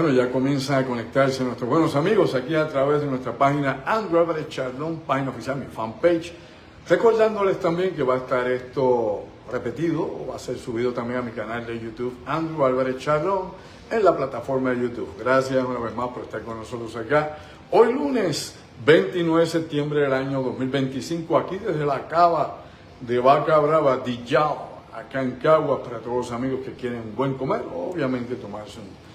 Bueno, ya comienzan a conectarse nuestros buenos amigos aquí a través de nuestra página Andrew Álvarez Chardón, página oficial, mi fanpage. Recordándoles también que va a estar esto repetido o va a ser subido también a mi canal de YouTube, Andrew Álvarez Chardón, en la plataforma de YouTube. Gracias una vez más por estar con nosotros acá. Hoy lunes 29 de septiembre del año 2025, aquí desde la cava de Vaca Brava, Dillao, acá en Caguas, para todos los amigos que quieren buen comer, obviamente tomarse un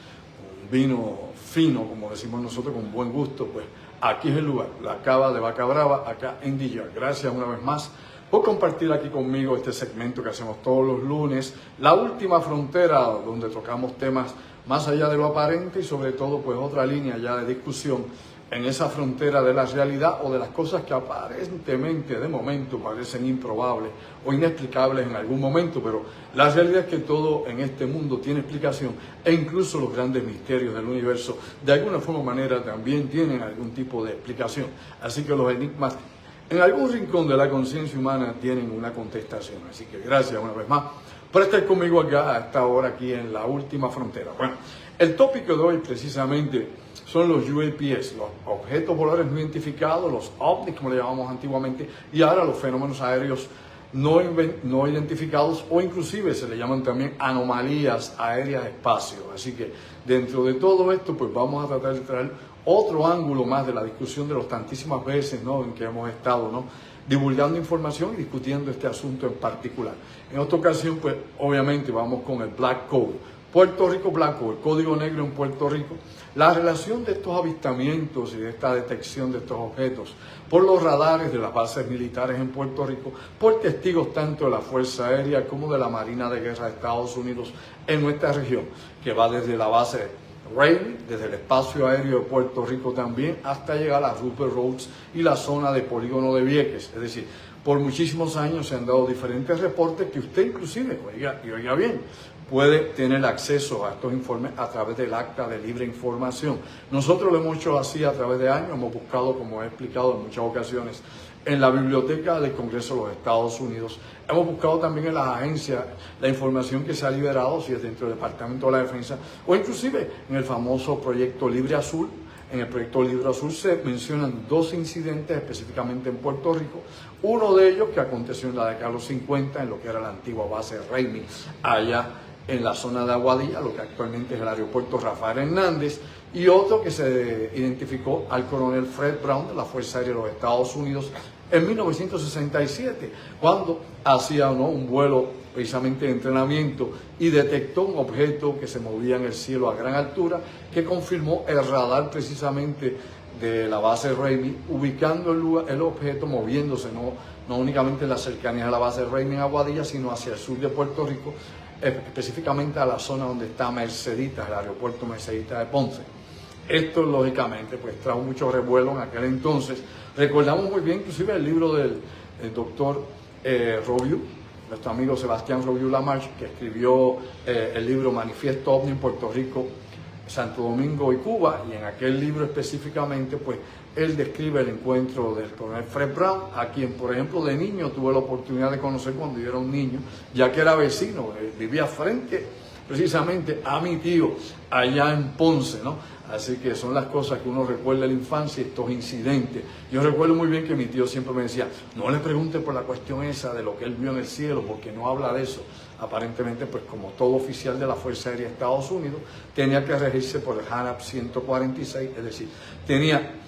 vino fino, como decimos nosotros, con buen gusto, pues aquí es el lugar, la cava de Vaca Brava, acá en Dillao. Gracias una vez más por compartir aquí conmigo este segmento que hacemos todos los lunes, La Última Frontera, donde tocamos temas más allá de lo aparente y sobre todo pues otra línea ya de discusión en esa frontera de la realidad o de las cosas que aparentemente de momento parecen improbables o inexplicables en algún momento, pero la realidad es que todo en este mundo tiene explicación e incluso los grandes misterios del universo de alguna forma o manera también tienen algún tipo de explicación. Así que los enigmas en algún rincón de la conciencia humana tienen una contestación. Así que gracias una vez más por estar conmigo acá a esta hora aquí en La Última Frontera. Bueno, el tópico de hoy precisamente son los UAPs, los objetos voladores no identificados, los ovnis como le llamamos antiguamente, y ahora los fenómenos aéreos no identificados o inclusive se le llaman también anomalías aéreas de espacio. Así que dentro de todo esto pues vamos a tratar de traer otro ángulo más de la discusión de los tantísimas veces, ¿no?, en que hemos estado, ¿no?, divulgando información y discutiendo este asunto en particular. En esta ocasión pues obviamente vamos con el Black Code. Puerto Rico Black Code, el código negro en Puerto Rico, la relación de estos avistamientos y de esta detección de estos objetos por los radares de las bases militares en Puerto Rico, por testigos tanto de la Fuerza Aérea como de la Marina de Guerra de Estados Unidos en nuestra región, que va desde la base Railey, desde el espacio aéreo de Puerto Rico también, hasta llegar a Rupert Roads y la zona de Polígono de Vieques. Es decir, por muchísimos años se han dado diferentes reportes que usted inclusive, oiga bien, puede tener acceso a estos informes a través del acta de libre información. Nosotros lo hemos hecho así a través de años, hemos buscado, como he explicado en muchas ocasiones, en la Biblioteca del Congreso de los Estados Unidos. Hemos buscado también en las agencias la información que se ha liberado, si es dentro del Departamento de la Defensa, o inclusive en el famoso Proyecto Libre Azul. En el Proyecto Libre Azul se mencionan dos incidentes específicamente en Puerto Rico. Uno de ellos que aconteció en la década de los 50, en lo que era la antigua base Railey, allá en la zona de Aguadilla, lo que actualmente es el aeropuerto Rafael Hernández, y otro que se identificó al coronel Fred Brown de la Fuerza Aérea de los Estados Unidos en 1967, cuando hacía un vuelo precisamente de entrenamiento y detectó un objeto que se movía en el cielo a gran altura, que confirmó el radar precisamente de la base Railey, ubicando el objeto, moviéndose no únicamente en las cercanías de la base Railey en Aguadilla, sino hacia el sur de Puerto Rico, específicamente a la zona donde está Merceditas, el aeropuerto Merceditas de Ponce. Esto lógicamente pues trajo mucho revuelo en aquel entonces. Recordamos muy bien inclusive el libro del doctor Robiu, nuestro amigo Sebastián Robiu Lamarche, que escribió el libro Manifiesto OVNI en Puerto Rico, Santo Domingo y Cuba, y en aquel libro específicamente pues él describe el encuentro del coronel Fred Brown, a quien por ejemplo de niño tuve la oportunidad de conocer cuando yo era un niño, ya que era vecino, vivía frente precisamente a mi tío allá en Ponce, ¿no? Así que son las cosas que uno recuerda de la infancia, estos incidentes. Yo recuerdo muy bien que mi tío siempre me decía, no le pregunte por la cuestión esa de lo que él vio en el cielo, porque no habla de eso. Aparentemente, pues como todo oficial de la Fuerza Aérea de Estados Unidos, tenía que regirse por el HANAP 146, es decir, tenía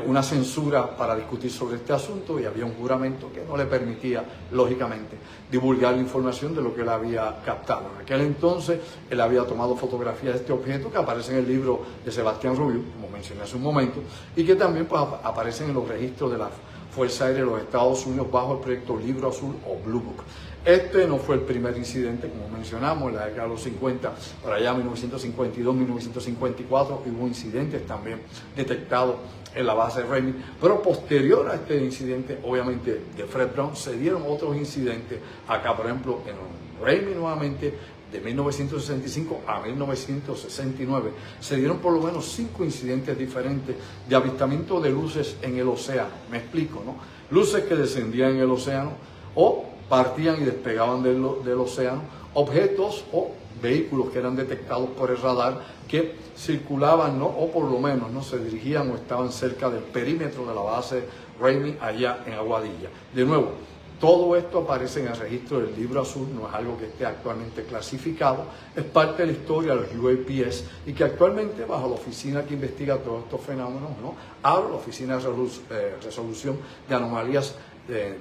una censura para discutir sobre este asunto y había un juramento que no le permitía, lógicamente, divulgar la información de lo que él había captado. En aquel entonces, él había tomado fotografías de este objeto que aparece en el libro de Sebastián Rubio, como mencioné hace un momento, y que también pues, aparecen en los registros de la Fuerza Aérea de los Estados Unidos bajo el proyecto Libro Azul o Blue Book. Este no fue el primer incidente, como mencionamos, en la década de los 50, para allá 1952, 1954, hubo incidentes también detectados en la base de Railey, pero posterior a este incidente, obviamente, de Fred Brown, se dieron otros incidentes acá, por ejemplo, en Railey nuevamente, de 1965 a 1969, se dieron por lo menos 5 incidentes diferentes de avistamiento de luces en el océano. Me explico, ¿no? Luces que descendían en el océano o partían y despegaban del océano, objetos o vehículos que eran detectados por el radar que circulaban, ¿no? O por lo menos no se dirigían o estaban cerca del perímetro de la base Ramey allá en Aguadilla. De nuevo, todo esto aparece en el registro del Libro Azul, no es algo que esté actualmente clasificado, es parte de la historia de los UAPs y que actualmente bajo la oficina que investiga todos estos fenómenos, ¿no? ARO, la Oficina de Resolución de Anomalías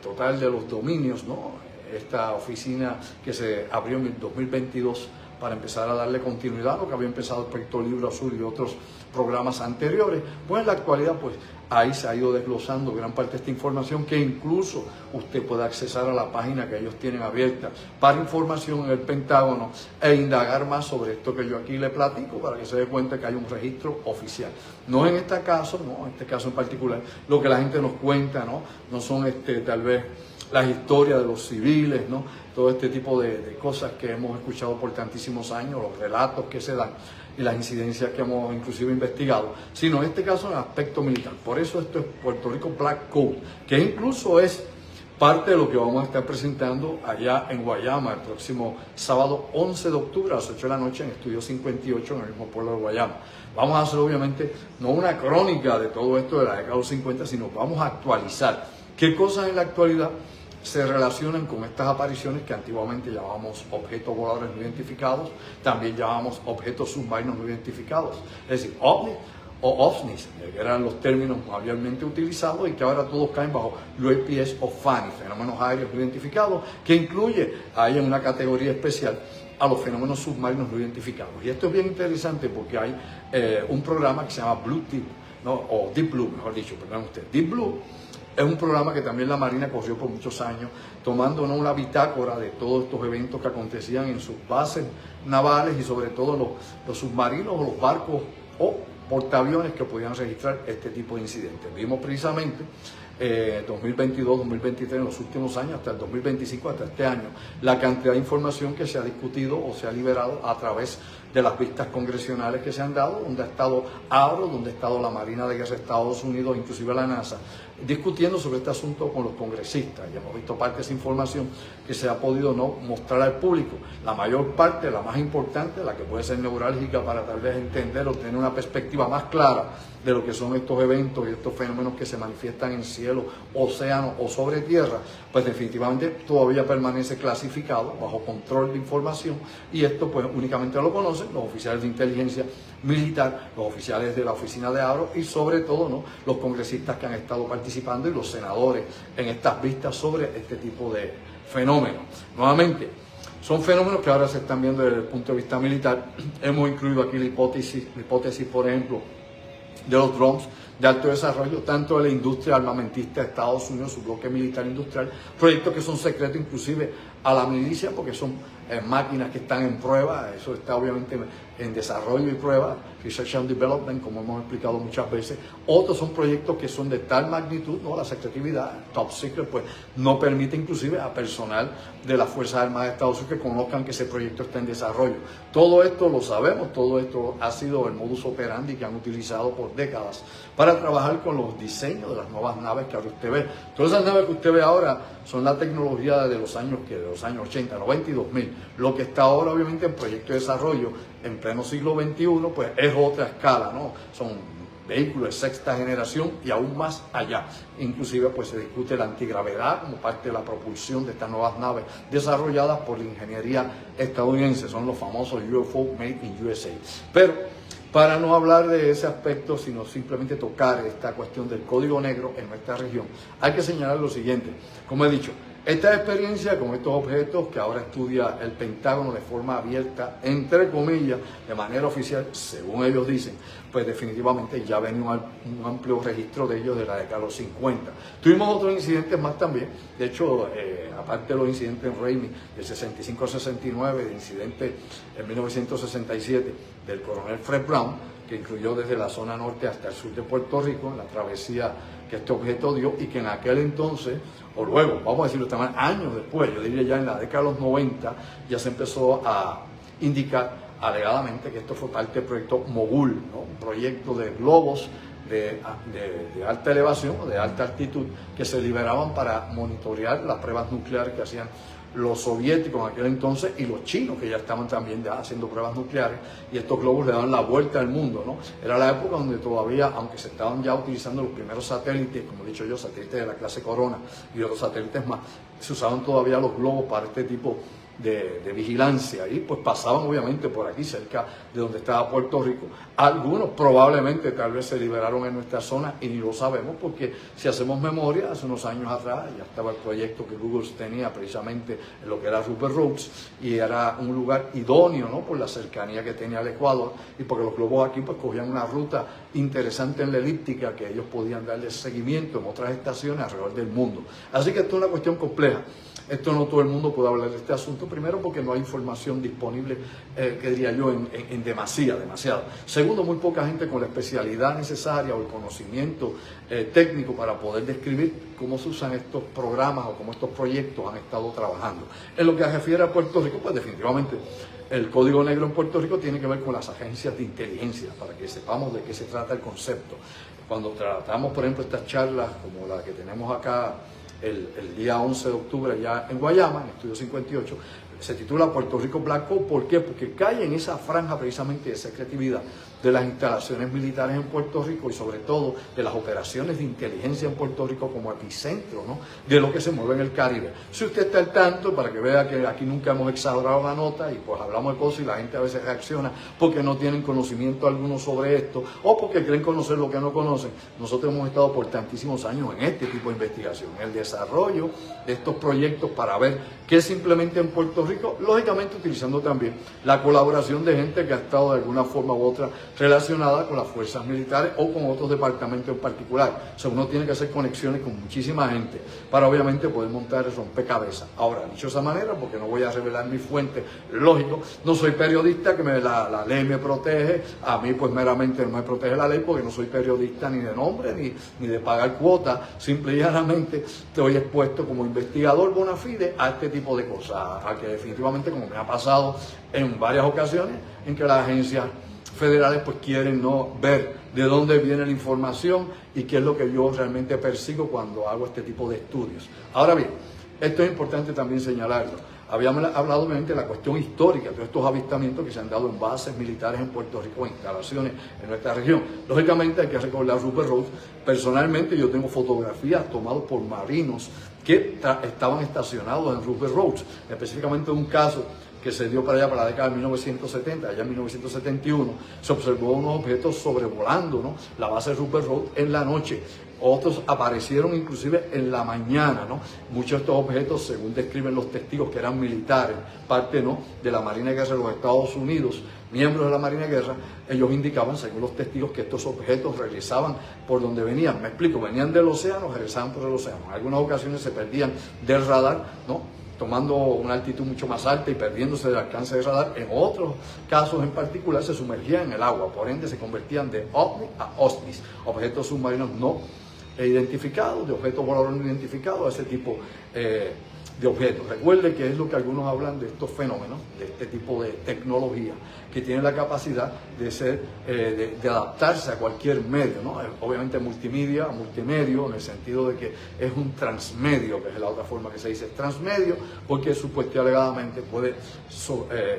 Total de los Dominios, ¿no? Esta oficina que se abrió en el 2022 para empezar a darle continuidad a lo que había empezado el proyecto Libro Azul y otros programas anteriores, pues en la actualidad pues ahí se ha ido desglosando gran parte de esta información que incluso usted puede accesar a la página que ellos tienen abierta para información en el Pentágono e indagar más sobre esto que yo aquí le platico para que se dé cuenta que hay un registro oficial. No en este caso, no en este caso en particular, lo que la gente nos cuenta, no son tal vez las historias de los civiles, ¿no? Todo este tipo de cosas que hemos escuchado por tantísimos años, los relatos que se dan y las incidencias que hemos inclusive investigado, sino en este caso en el aspecto militar. Por eso esto es Puerto Rico Black Code, que incluso es parte de lo que vamos a estar presentando allá en Guayama el próximo sábado 11 de octubre a las 8 de la noche en Estudio 58 en el mismo pueblo de Guayama. Vamos a hacer obviamente no una crónica de todo esto de la década de los 50, sino vamos a actualizar qué cosas en la actualidad se relacionan con estas apariciones que antiguamente llamábamos objetos voladores no identificados, también llamábamos objetos submarinos no identificados, es decir, OVNI o OVNIs, que eran los términos mayormente utilizados y que ahora todos caen bajo UAPs o FANI, fenómenos aéreos no identificados, que incluye ahí en una categoría especial a los fenómenos submarinos no identificados. Y esto es bien interesante porque hay un programa que se llama Blue Deep, ¿no? O Deep Blue, mejor dicho, perdón usted, Deep Blue. Es un programa que también la Marina corrió por muchos años, tomando una bitácora de todos estos eventos que acontecían en sus bases navales y sobre todo los submarinos o los barcos o portaaviones que podían registrar este tipo de incidentes. Vimos precisamente 2022, 2023, en los últimos años, hasta el 2025, hasta este año, la cantidad de información que se ha discutido o se ha liberado a través de las vistas congresionales que se han dado, donde ha estado ARO, donde ha estado la Marina de Guerra de Estados Unidos, inclusive la NASA, discutiendo sobre este asunto con los congresistas. Y hemos visto parte de esa información que se ha podido no mostrar al público. La mayor parte, la más importante, la que puede ser neurálgica para tal vez entender o tener una perspectiva más clara de lo que son estos eventos y estos fenómenos que se manifiestan en cielo, océano o sobre tierra, pues definitivamente todavía permanece clasificado bajo control de información y esto pues únicamente lo conocen los oficiales de inteligencia militar, los oficiales de la oficina de ARO y sobre todo los congresistas que han estado participando y los senadores en estas vistas sobre este tipo de fenómenos. Nuevamente, son fenómenos que ahora se están viendo desde el punto de vista militar. Hemos incluido aquí la hipótesis por ejemplo, de los drones de alto desarrollo, tanto de la industria armamentista de Estados Unidos, su bloque militar industrial, proyectos que son secretos inclusive a la milicia porque son máquinas que están en prueba, eso está obviamente en desarrollo y prueba, Research and Development, como hemos explicado muchas veces. Otros son proyectos que son de tal magnitud, la secretividad, top secret, pues no permite inclusive a personal de las Fuerzas Armadas de Estados Unidos que conozcan que ese proyecto está en desarrollo. Todo esto lo sabemos, todo esto ha sido el modus operandi que han utilizado por décadas para trabajar con los diseños de las nuevas naves que ahora usted ve. Todas esas naves que usted ve ahora son la tecnología de los años 80, 90 y 2000. Lo que está ahora obviamente en proyecto de desarrollo en pleno siglo XXI, pues es otra escala, Son vehículos de sexta generación y aún más allá. Inclusive pues se discute la antigravedad como parte de la propulsión de estas nuevas naves desarrolladas por la ingeniería estadounidense. Son los famosos UFO Made in USA. Pero para no hablar de ese aspecto, sino simplemente tocar esta cuestión del código negro en nuestra región, hay que señalar lo siguiente. Como he dicho, esta experiencia con estos objetos que ahora estudia el Pentágono de forma abierta, entre comillas, de manera oficial, según ellos dicen, pues definitivamente ya venía un amplio registro de ellos de la década de los 50. Tuvimos otros incidentes más también, de hecho, aparte de los incidentes en Ramey del 65 al 69, de incidentes en 1967 del coronel Fred Brown, que incluyó desde la zona norte hasta el sur de Puerto Rico, la travesía que este objeto dio y que en aquel entonces, o luego, vamos a decirlo también, años después, yo diría ya en la década de los 90, ya se empezó a indicar alegadamente que esto fue parte del proyecto Mogul, un proyecto de globos de alta elevación o de alta altitud que se liberaban para monitorear las pruebas nucleares que hacían los soviéticos en aquel entonces y los chinos, que ya estaban también ya haciendo pruebas nucleares, y estos globos le daban la vuelta al mundo, ¿no? Era la época donde todavía, aunque se estaban ya utilizando los primeros satélites, como he dicho yo, satélites de la clase Corona y otros satélites más, se usaban todavía los globos para este tipo de vigilancia, y pues pasaban obviamente por aquí cerca de donde estaba Puerto Rico. Algunos probablemente tal vez se liberaron en nuestra zona y ni lo sabemos, porque si hacemos memoria, hace unos años atrás ya estaba el proyecto que Google tenía precisamente en lo que era Rupert Roads, y era un lugar idóneo, ¿no?, por la cercanía que tenía al Ecuador, y porque los globos aquí pues cogían una ruta interesante en la elíptica que ellos podían darle seguimiento en otras estaciones alrededor del mundo. Así que esto es una cuestión compleja. Esto no todo el mundo puede hablar de este asunto, primero porque no hay información disponible, que diría yo, en demasiado. Segundo, muy poca gente con la especialidad necesaria o el conocimiento técnico para poder describir cómo se usan estos programas o cómo estos proyectos han estado trabajando. En lo que se refiere a Puerto Rico, pues definitivamente el código negro en Puerto Rico tiene que ver con las agencias de inteligencia, para que sepamos de qué se trata el concepto. Cuando tratamos, por ejemplo, estas charlas como la que tenemos acá, el día 11 de octubre allá en Guayama, en Estudio 58, se titula Puerto Rico Black Hole. ¿Por qué? Porque cae en esa franja precisamente de secretividad de las instalaciones militares en Puerto Rico y sobre todo de las operaciones de inteligencia en Puerto Rico como epicentro, ¿no?, de lo que se mueve en el Caribe. Si usted está al tanto, para que vea que aquí nunca hemos exagerado la nota y pues hablamos de cosas y la gente a veces reacciona porque no tienen conocimiento alguno sobre esto o porque creen conocer lo que no conocen. Nosotros hemos estado por tantísimos años en este tipo de investigación, en el desarrollo de estos proyectos para ver qué se implementa en Puerto Rico, lógicamente utilizando también la colaboración de gente que ha estado de alguna forma u otra relacionada con las fuerzas militares o con otros departamentos en particular. O sea, uno tiene que hacer conexiones con muchísima gente para obviamente poder montar el rompecabezas. Ahora, dicho de esa manera, porque no voy a revelar mi fuente, lógico, no soy periodista, que la ley me protege, a mí pues meramente no me protege la ley porque no soy periodista ni de nombre ni de pagar cuotas, simple y llanamente estoy expuesto como investigador bona fide a este tipo de cosas, a que definitivamente, como me ha pasado en varias ocasiones, en que las agencias federales pues quieren no ver de dónde viene la información y qué es lo que yo realmente persigo cuando hago este tipo de estudios. Ahora bien, esto es importante también señalarlo. Habíamos hablado obviamente de la cuestión histórica, de estos avistamientos que se han dado en bases militares en Puerto Rico, en instalaciones en nuestra región. Lógicamente hay que recordar Rupert Roads. Personalmente yo tengo fotografías tomadas por marinos que estaban estacionados en Rupert Roads, específicamente un caso que se dio para allá, para la década de 1970, allá en 1971, se observó unos objetos sobrevolando, ¿no?, la base de Rupert Roads en la noche. Otros aparecieron inclusive en la mañana, ¿no? Muchos de estos objetos, según describen los testigos, que eran militares, parte, ¿no?, de la Marina de Guerra de los Estados Unidos, miembros de la Marina de Guerra, ellos indicaban, según los testigos, que estos objetos regresaban por donde venían. Me explico, venían del océano, regresaban por el océano. En algunas ocasiones se perdían del radar, ¿no?, tomando una altitud mucho más alta y perdiéndose del alcance del radar. En otros casos en particular se sumergían en el agua, por ende se convertían de OVNI a OSNIs, objetos submarinos no identificados, de objetos voladores no identificados, a ese tipo de objetos. Recuerde que es lo que algunos hablan de estos fenómenos, de este tipo de tecnología, que tiene la capacidad de ser, de adaptarse a cualquier medio, ¿no? Obviamente multimedio, en el sentido de que es un transmedio, que es la otra forma que se dice transmedio, porque supuestamente alegadamente puede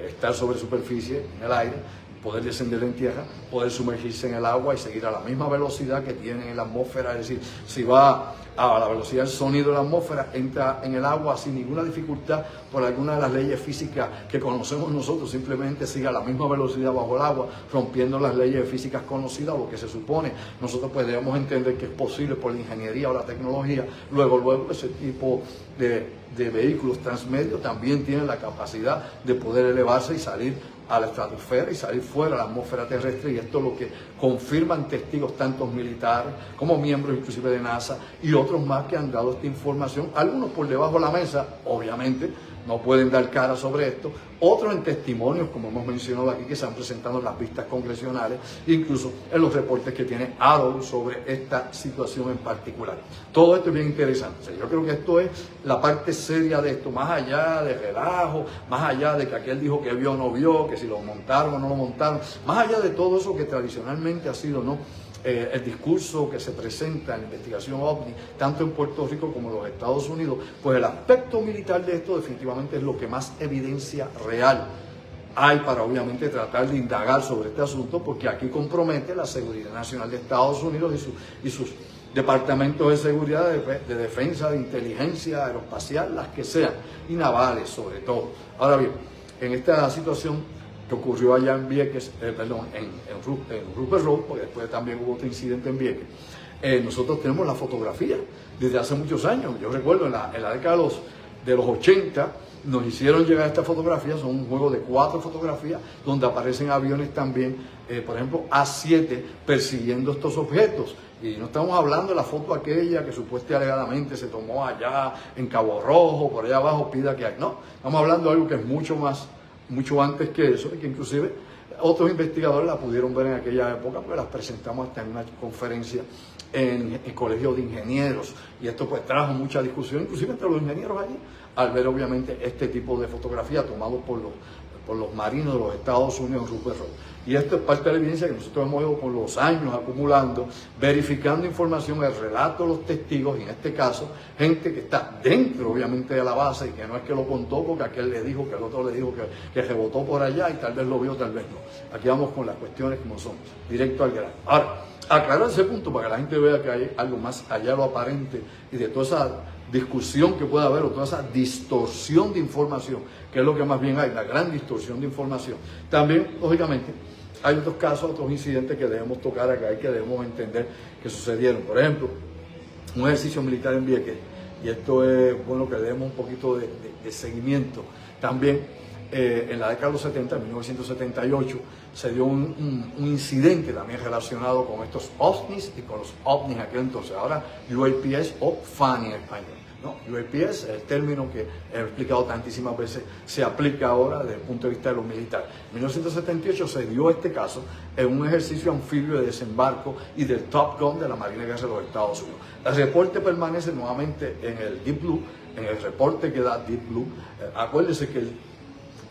estar sobre superficie, en el aire, poder descender en tierra, poder sumergirse en el agua y seguir a la misma velocidad que tiene en la atmósfera. Es decir, si va a la velocidad del sonido de la atmósfera, entra en el agua sin ninguna dificultad por alguna de las leyes físicas que conocemos nosotros, simplemente sigue a la misma velocidad bajo el agua, rompiendo las leyes físicas conocidas, lo que se supone. Nosotros pues debemos entender que es posible por la ingeniería o la tecnología. Luego ese tipo de vehículos transmedios también tienen la capacidad de poder elevarse y salir a la estratosfera y salir fuera de la atmósfera terrestre, y esto es lo que confirman testigos tanto militares como miembros inclusive de NASA y otros más que han dado esta información, algunos por debajo de la mesa, obviamente no pueden dar cara sobre esto, otros en testimonios, como hemos mencionado aquí, que se han presentado en las vistas congresionales, incluso en los reportes que tiene ADO sobre esta situación en particular. Todo esto es bien interesante. O sea, yo creo que esto es la parte seria de esto, más allá de relajo, más allá de que aquel dijo que vio o no vio, que si lo montaron o no lo montaron, más allá de todo eso que tradicionalmente ha sido, ¿no?, el discurso que se presenta en la investigación OVNI, tanto en Puerto Rico como en los Estados Unidos, pues el aspecto militar de esto definitivamente es lo que más evidencia real hay para obviamente tratar de indagar sobre este asunto, porque aquí compromete la seguridad nacional de Estados Unidos y sus departamentos de seguridad, de defensa, de inteligencia aeroespacial, las que sean, y navales sobre todo. Ahora bien, en esta situación que ocurrió allá en Vieques, en Rupert Road, porque después también hubo otro incidente en Vieques, nosotros tenemos la fotografía desde hace muchos años. Yo recuerdo en la década de los 80, nos hicieron llegar estas fotografías, son un juego de 4 fotografías, donde aparecen aviones también, por ejemplo, A-7, persiguiendo estos objetos. Y no estamos hablando de la foto aquella que supuestamente alegadamente se tomó allá en Cabo Rojo, por allá abajo, pida que hay. No, estamos hablando de algo que es mucho antes que eso, y que inclusive otros investigadores la pudieron ver en aquella época, porque las presentamos hasta en una conferencia en el Colegio de Ingenieros, y esto pues trajo mucha discusión, inclusive entre los ingenieros allí, al ver obviamente este tipo de fotografía tomado por los marinos de los Estados Unidos en Rupert Road. Y esto es parte de la evidencia que nosotros hemos ido con los años acumulando, verificando información, el relato de los testigos, y en este caso, gente que está dentro obviamente de la base y que no es que lo contó porque aquel le dijo, que el otro le dijo que rebotó por allá y tal vez lo vio, tal vez no. Aquí vamos con las cuestiones como son, directo al grano. Ahora, aclarar ese punto para que la gente vea que hay algo más allá de lo aparente y de toda esa discusión que pueda haber o toda esa distorsión de información, que es lo que más bien hay, la gran distorsión de información. También, lógicamente, hay otros casos, otros incidentes que debemos tocar acá y que debemos entender que sucedieron. Por ejemplo, un ejercicio militar en Vieques, y esto es bueno que le demos un poquito de seguimiento. También en la década de los 70, en 1978, se dio un incidente también relacionado con estos OVNIs y con los OVNIs aquel entonces, ahora UAPs o FANI en español. ¿No? UAPs es el término que he explicado tantísimas veces, se aplica ahora desde el punto de vista de los militares. En 1978 se dio este caso en un ejercicio anfibio de desembarco y del Top Gun de la Marina de Guerra de los Estados Unidos. El reporte permanece nuevamente en el Deep Blue, en el reporte que da Deep Blue. Acuérdense que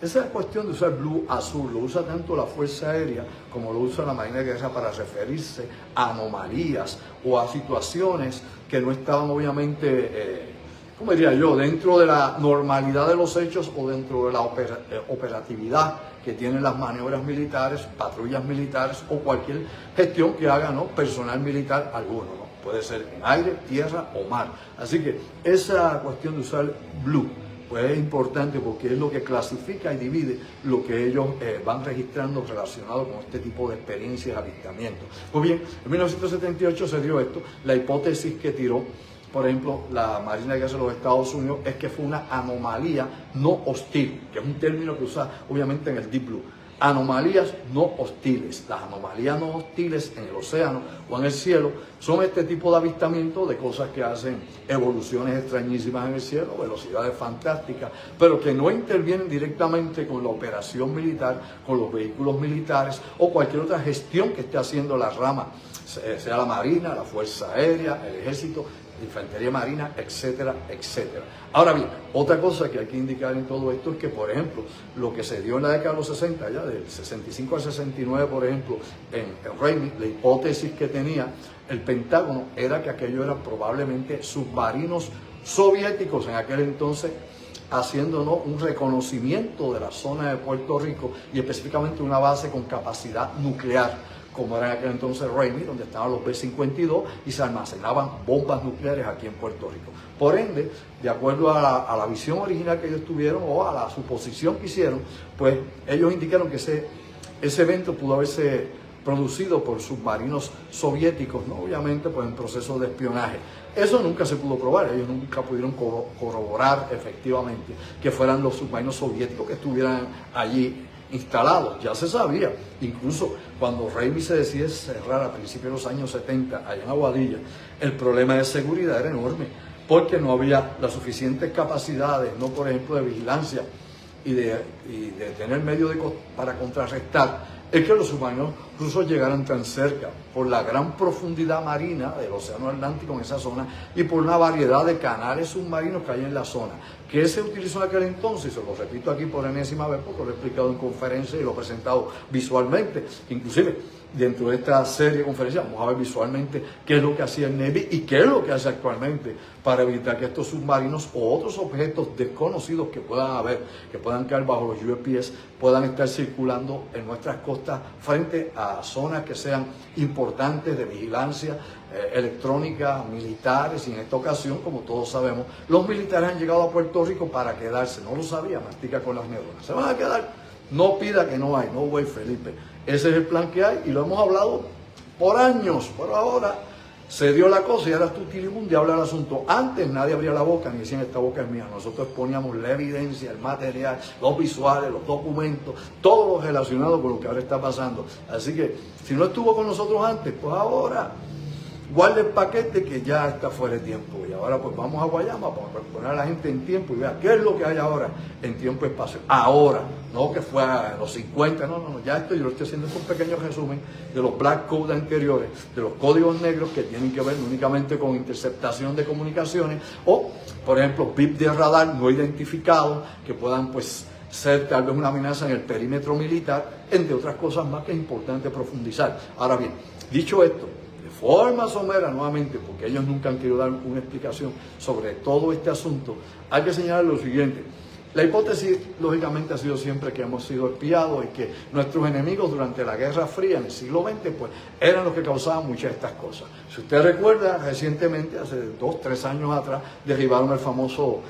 esa cuestión de usar blue azul lo usa tanto la Fuerza Aérea como lo usa la Marina de Guerra para referirse a anomalías o a situaciones que no estaban obviamente, ¿cómo diría yo?, dentro de la normalidad de los hechos o dentro de la operatividad que tienen las maniobras militares, patrullas militares o cualquier gestión que haga, ¿no?, personal militar alguno, ¿no? Puede ser en aire, tierra o mar. Así que esa cuestión de usar blue pues es importante porque es lo que clasifica y divide lo que ellos van registrando relacionado con este tipo de experiencias, avistamientos. Pues bien, en 1978 se dio esto. La hipótesis que tiró, por ejemplo, la Marina de Guerra de los Estados Unidos es que fue una anomalía no hostil, que es un término que usa obviamente en el Deep Blue. Anomalías no hostiles. Las anomalías no hostiles en el océano o en el cielo son este tipo de avistamientos de cosas que hacen evoluciones extrañísimas en el cielo, velocidades fantásticas, pero que no intervienen directamente con la operación militar, con los vehículos militares o cualquier otra gestión que esté haciendo la rama, sea la Marina, la Fuerza Aérea, el Ejército, Infantería Marina, etcétera, etcétera. Ahora bien, otra cosa que hay que indicar en todo esto es que, por ejemplo, lo que se dio en la década de los 60, ya del 65 al 69, por ejemplo, en Ramey, la hipótesis que tenía el Pentágono era que aquello eran probablemente submarinos soviéticos en aquel entonces, haciéndonos un reconocimiento de la zona de Puerto Rico y específicamente una base con capacidad nuclear, como era en aquel entonces Ramey, donde estaban los B-52 y se almacenaban bombas nucleares aquí en Puerto Rico. Por ende, de acuerdo a la visión original que ellos tuvieron o a la suposición que hicieron, pues ellos indicaron que ese evento pudo haberse producido por submarinos soviéticos, ¿no? Obviamente pues en proceso de espionaje. Eso nunca se pudo probar, ellos nunca pudieron corroborar efectivamente que fueran los submarinos soviéticos que estuvieran allí instalados. Ya se sabía, incluso cuando Ramey se decide cerrar a principios de los años 70 allá en Aguadilla, el problema de seguridad era enorme porque no había las suficientes capacidades, no por ejemplo de vigilancia y de tener medios para contrarrestar el que los submarinos rusos llegaran tan cerca, por la gran profundidad marina del Océano Atlántico en esa zona y por una variedad de canales submarinos que hay en la zona. ¿Qué se utilizó en aquel entonces? Se lo repito aquí por enésima vez porque lo he explicado en conferencias y lo he presentado visualmente. Inclusive, dentro de esta serie de conferencias vamos a ver visualmente qué es lo que hacía el Navy y qué es lo que hace actualmente para evitar que estos submarinos o otros objetos desconocidos que puedan haber, que puedan caer bajo los USPS, puedan estar circulando en nuestras costas frente a zonas que sean importantes de vigilancia electrónica, militares, y en esta ocasión, como todos sabemos, los militares han llegado a Puerto Rico para quedarse. No lo sabía, mastica con las neuronas. Se van a quedar. No pida que no hay, no way, Felipe. Ese es el plan que hay y lo hemos hablado por años, pero ahora se dio la cosa y ahora tú Tilibun habla del asunto. Antes nadie abría la boca ni decían esta boca es mía. Nosotros poníamos la evidencia, el material, los visuales, los documentos, todo lo relacionado con lo que ahora está pasando. Así que si no estuvo con nosotros antes, pues ahora guarde el paquete que ya está fuera de tiempo. Y ahora pues vamos a Guayama para poner a la gente en tiempo y vea qué es lo que hay ahora en tiempo y espacio. Ahora, no que fue a los 50, no, ya esto yo lo estoy haciendo un pequeño resumen de los black codes anteriores, de los códigos negros que tienen que ver únicamente con interceptación de comunicaciones o, por ejemplo, VIP de radar no identificados que puedan pues ser tal vez una amenaza en el perímetro militar, entre otras cosas más que es importante profundizar. Ahora bien, dicho esto, de forma somera nuevamente, porque ellos nunca han querido dar una explicación sobre todo este asunto, hay que señalar lo siguiente. La hipótesis, lógicamente, ha sido siempre que hemos sido espiados y que nuestros enemigos durante la Guerra Fría en el siglo XX, pues, eran los que causaban muchas de estas cosas. Si usted recuerda, recientemente, hace 2 o 3 años atrás, derribaron el famoso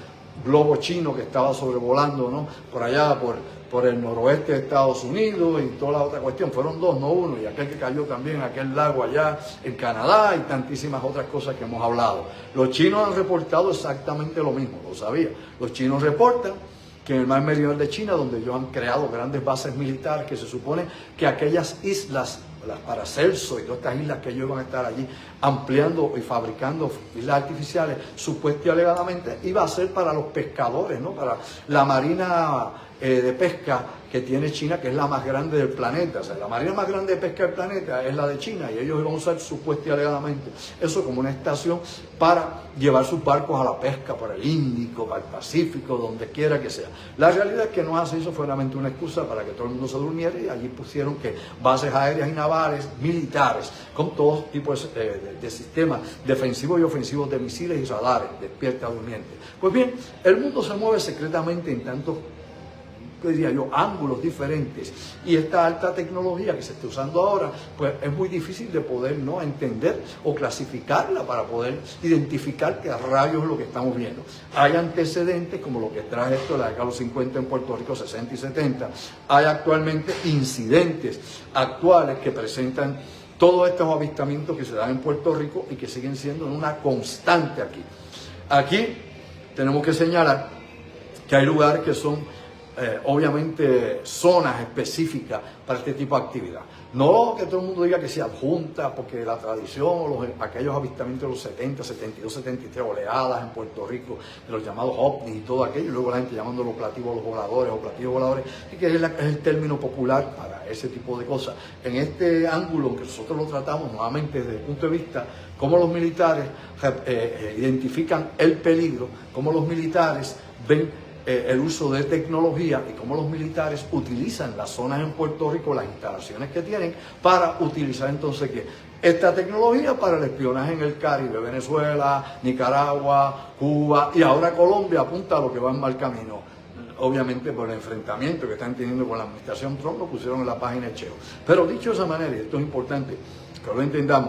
globo chino que estaba sobrevolando, ¿no?, por allá, por el noroeste de Estados Unidos y toda la otra cuestión. Fueron 2, no 1, y aquel que cayó también, aquel lago allá en Canadá y tantísimas otras cosas que hemos hablado. Los chinos han reportado exactamente lo mismo, lo sabía. Los chinos reportan que en el mar meridional de China, donde ellos han creado grandes bases militares, que se supone que aquellas islas, las Paracelso y todas estas islas que ellos iban a estar allí ampliando y fabricando islas artificiales, supuestamente y alegadamente iba a ser para los pescadores, ¿no?, para la marina de pesca que tiene China, que es la más grande del planeta. O sea, la marina más grande de pesca del planeta es la de China y ellos iban a usar supuestamente y alegadamente eso como una estación para llevar sus barcos a la pesca por el Índico, para el Pacífico, donde quiera que sea. La realidad es que no hace eso, fue solamente una excusa para que todo el mundo se durmiera y allí pusieron que bases aéreas y navales, militares, con todo tipo de sistemas defensivos y ofensivos de misiles y radares, despierta durmiente. Pues bien, el mundo se mueve secretamente en tantos, diría yo, ángulos diferentes, y esta alta tecnología que se está usando ahora, pues es muy difícil de poder, ¿no?, entender o clasificarla para poder identificar qué rayos es lo que estamos viendo. Hay antecedentes como lo que trae esto de la década de los 50 en Puerto Rico, 60 y 70. Hay actualmente incidentes actuales que presentan todos estos avistamientos que se dan en Puerto Rico y que siguen siendo una constante aquí. Aquí tenemos que señalar que hay lugares que son obviamente zonas específicas para este tipo de actividad. No que todo el mundo diga que se adjunta, porque la tradición o aquellos avistamientos de los 70, 72, 73, oleadas en Puerto Rico, de los llamados ovnis y todo aquello, y luego la gente llamándolo platillos voladores o platillos voladores, y que es el término popular para ese tipo de cosas. En este ángulo que nosotros lo tratamos nuevamente desde el punto de vista cómo los militares identifican el peligro, cómo los militares ven el uso de tecnología y cómo los militares utilizan las zonas en Puerto Rico, las instalaciones que tienen, para utilizar entonces ¿qué? Esta tecnología para el espionaje en el Caribe, Venezuela, Nicaragua, Cuba y ahora Colombia apunta a lo que va en mal camino. Obviamente por el enfrentamiento que están teniendo con la administración Trump, lo pusieron en la página de Cheo. Pero dicho de esa manera, y esto es importante que lo entendamos,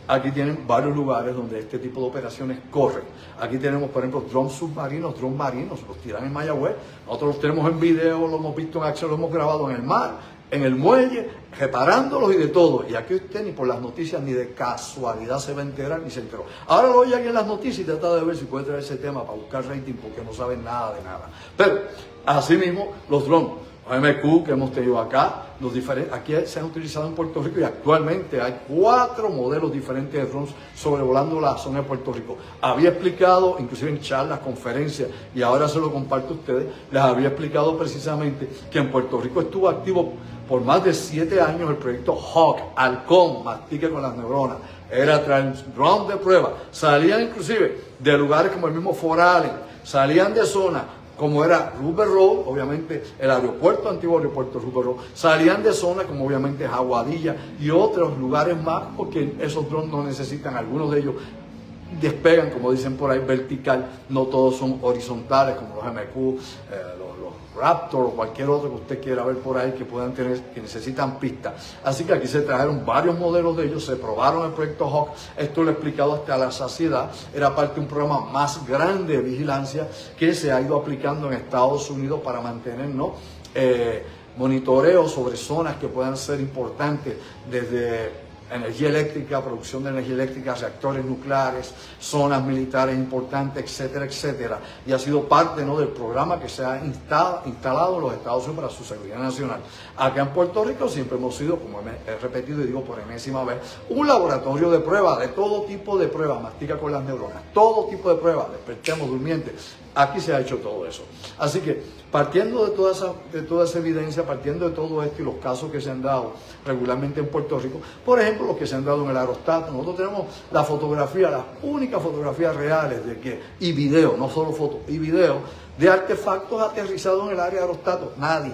aquí tienen varios lugares donde este tipo de operaciones corren. Aquí tenemos, por ejemplo, drones submarinos, drones marinos, los tiran en Mayagüez. Nosotros los tenemos en video, los hemos visto en acción, los hemos grabado en el mar, en el muelle, reparándolos y de todo. Y aquí usted ni por las noticias ni de casualidad se va a enterar ni se enteró. Ahora lo oye aquí en las noticias y trata de ver si puede traer ese tema para buscar rating porque no saben nada de nada. Pero, asimismo, los drones. Los MQ que hemos tenido acá, aquí se han utilizado en Puerto Rico y actualmente hay 4 modelos diferentes de drones sobrevolando la zona de Puerto Rico. Había explicado, inclusive en charlas, conferencias, y ahora se lo comparto a ustedes, les había explicado precisamente que en Puerto Rico estuvo activo por más de 7 años el proyecto Hawk, Halcón, mastique con las neuronas. Era traer drones de prueba, salían inclusive de lugares como el mismo Fort Allen, salían de zonas como era Rupert Road, obviamente el aeropuerto, antiguo aeropuerto Rupert Road, salían de zonas como obviamente Aguadilla y otros lugares más, porque esos drones no necesitan, algunos de ellos despegan, como dicen por ahí, vertical, no todos son horizontales, como los MQ, los Raptor o cualquier otro que usted quiera ver por ahí que puedan tener, que necesitan pistas. Así que aquí se trajeron varios modelos de ellos, se probaron el proyecto Hawk, esto lo he explicado hasta la saciedad, era parte de un programa más grande de vigilancia que se ha ido aplicando en Estados Unidos para mantenernos monitoreo sobre zonas que puedan ser importantes, desde energía eléctrica, producción de energía eléctrica, reactores nucleares, zonas militares importantes, etcétera, etcétera. Y ha sido parte, ¿no?, del programa que se ha instalado en los Estados Unidos para su seguridad nacional. Acá en Puerto Rico siempre hemos sido, como he repetido y digo por enésima vez, un laboratorio de pruebas, de todo tipo de pruebas, mastica con las neuronas, todo tipo de pruebas, despertemos durmientes. Aquí se ha hecho todo eso. Así que, partiendo de toda esa evidencia, partiendo de todo esto y los casos que se han dado regularmente en Puerto Rico, por ejemplo, los que se han dado en el aerostato, nosotros tenemos la fotografía, las únicas fotografías reales y video, no solo fotos, y video, de artefactos aterrizados en el área de aerostato. Nadie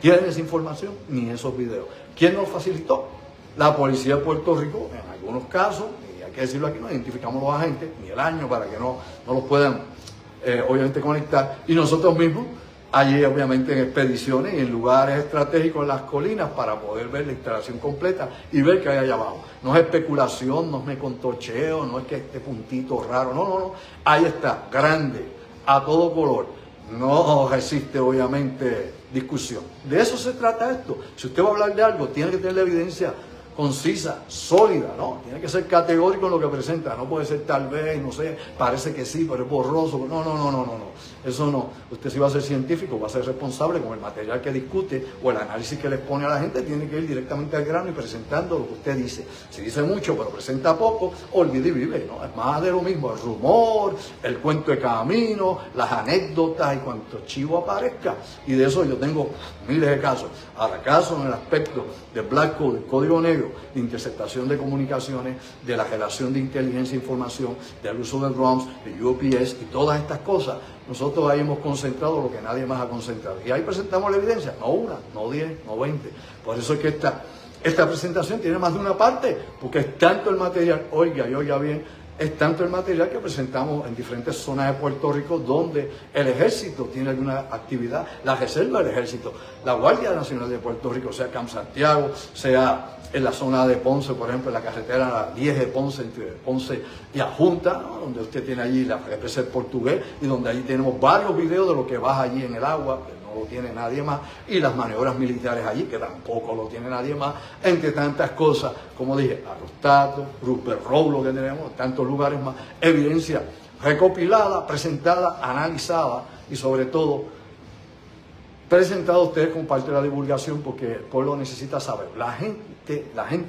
tiene esa información ni esos videos. ¿Quién nos facilitó? La policía de Puerto Rico, en algunos casos, y hay que decirlo aquí, no identificamos los agentes, ni el año para que no los puedan obviamente conectar, y nosotros mismos allí obviamente en expediciones y en lugares estratégicos en las colinas para poder ver la instalación completa y ver qué hay allá abajo. No es especulación, no es mecontocheo, no es que este puntito raro, no, ahí está, grande, a todo color, no resiste obviamente discusión. De eso se trata esto. Si usted va a hablar de algo, tiene que tener la evidencia concisa, sólida, ¿no? Tiene que ser categórico en lo que presenta, no puede ser tal vez, no sé, parece que sí, pero es borroso. No. Eso no. Usted si va a ser científico, va a ser responsable con el material que discute o el análisis que le expone a la gente, tiene que ir directamente al grano y presentando lo que usted dice. Si dice mucho, pero presenta poco, olvide y vive, ¿no? Es más de lo mismo, el rumor, el cuento de camino, las anécdotas y cuanto chivo aparezca. Y de eso yo tengo miles de casos. Ahora, casos en el aspecto de Black Code, el código negro, de interceptación de comunicaciones, de la relación de inteligencia e información, del uso de drones, de UPS y todas estas cosas, nosotros ahí hemos concentrado lo que nadie más ha concentrado. Y ahí presentamos la evidencia, no una, no 10, no 20. Por eso es que esta presentación tiene más de una parte, porque es tanto el material, oiga bien, es tanto el material que presentamos en diferentes zonas de Puerto Rico donde el ejército tiene alguna actividad, la reserva del ejército, la Guardia Nacional de Puerto Rico, sea Camp Santiago, sea en la zona de Ponce, por ejemplo, en la carretera 10 de Ponce, entre Ponce y Adjunta, ¿no?, donde usted tiene allí la represa del Portugués y donde allí tenemos varios videos de lo que baja allí en el agua, que no lo tiene nadie más, y las maniobras militares allí, que tampoco lo tiene nadie más, entre tantas cosas, como dije, Aerostato, Rupert Road, lo que tenemos, tantos lugares más, evidencia recopilada, presentada, analizada y sobre todo presentado a ustedes como parte de la divulgación, porque el pueblo necesita saber, la gente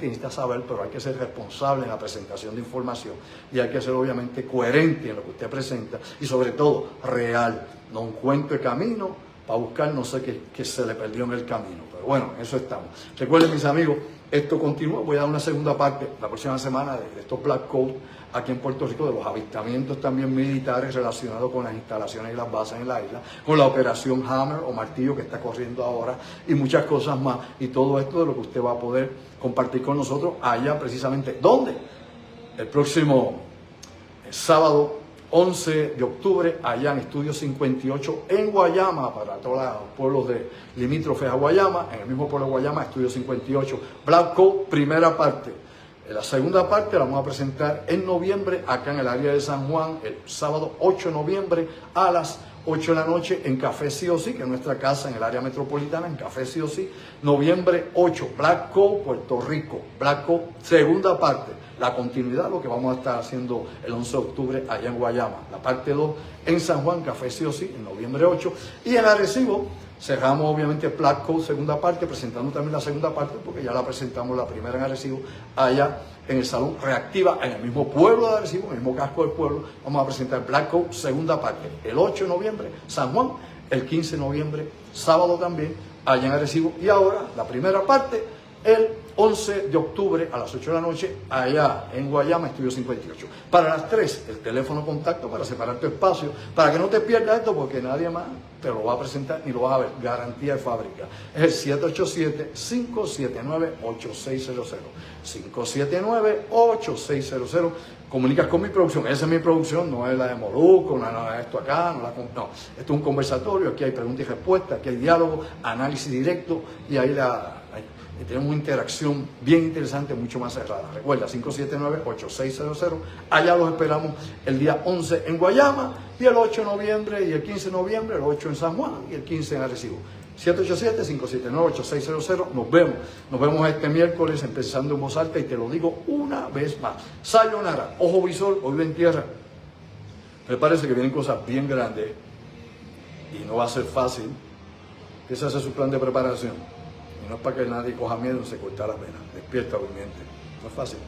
necesita saber, pero hay que ser responsable en la presentación de información y hay que ser obviamente coherente en lo que usted presenta y sobre todo real, no un cuento de camino para buscar no sé qué se le perdió en el camino, pero bueno, en eso estamos. Recuerden, mis amigos, esto continúa, voy a dar una segunda parte la próxima semana de estos Black Code aquí en Puerto Rico, de los avistamientos también militares relacionados con las instalaciones y las bases en la isla, con la operación Hammer o Martillo que está corriendo ahora y muchas cosas más. Y todo esto de lo que usted va a poder compartir con nosotros allá precisamente. ¿Dónde? El próximo sábado 11 de octubre, allá en Estudio 58 en Guayama, para todos los pueblos de limítrofes a Guayama, en el mismo pueblo de Guayama, Estudio 58, Black Code, primera parte. La segunda parte la vamos a presentar en noviembre, acá en el área de San Juan, el sábado 8 de noviembre a las 8 de la noche en Café Sí o Sí, que es nuestra casa en el área metropolitana, en Café Sí o Sí, noviembre 8, Black Code, Puerto Rico, Black Code, segunda parte. la continuidad, lo que vamos a estar haciendo el 11 de octubre allá en Guayama. La parte 2 en San Juan, Café Sí o Sí, en noviembre 8. Y en Arecibo cerramos obviamente Black Coat, segunda parte, presentando también la segunda parte, porque ya la presentamos la primera en Arecibo, allá en el Salón Reactiva, en el mismo pueblo de Arecibo, en el mismo casco del pueblo. Vamos a presentar Black Coat, segunda parte, el 8 de noviembre, San Juan, el 15 de noviembre, sábado también, allá en Arecibo. Y ahora, la primera parte, el 11 de octubre a las 8 de la noche, allá en Guayama, Estudio 58. Para las 3, el teléfono contacto para separar tu espacio, para que no te pierdas esto, porque nadie más te lo va a presentar ni lo vas a ver. Garantía de fábrica. Es el 787-579-8600. 579-8600. Comunicas con mi producción. Esa es mi producción, no es la de Molusco, no es esto acá, no. Esto es un conversatorio, aquí hay preguntas y respuestas, aquí hay diálogo, análisis directo y ahí tenemos una interacción bien interesante, mucho más cerrada. Recuerda, 579-8600. Allá los esperamos el día 11 en Guayama y el 8 de noviembre y el 15 de noviembre, el 8 en San Juan y el 15 en Arecibo. 787-579-8600. Nos vemos este miércoles empezando en voz alta y te lo digo una vez más. Sayonara, ojo visor, oído en tierra. Me parece que vienen cosas bien grandes y no va a ser fácil. Ese es su plan de preparación. Y no es para que nadie coja miedo y se corta la pena. Despierta, durmiente. No es fácil.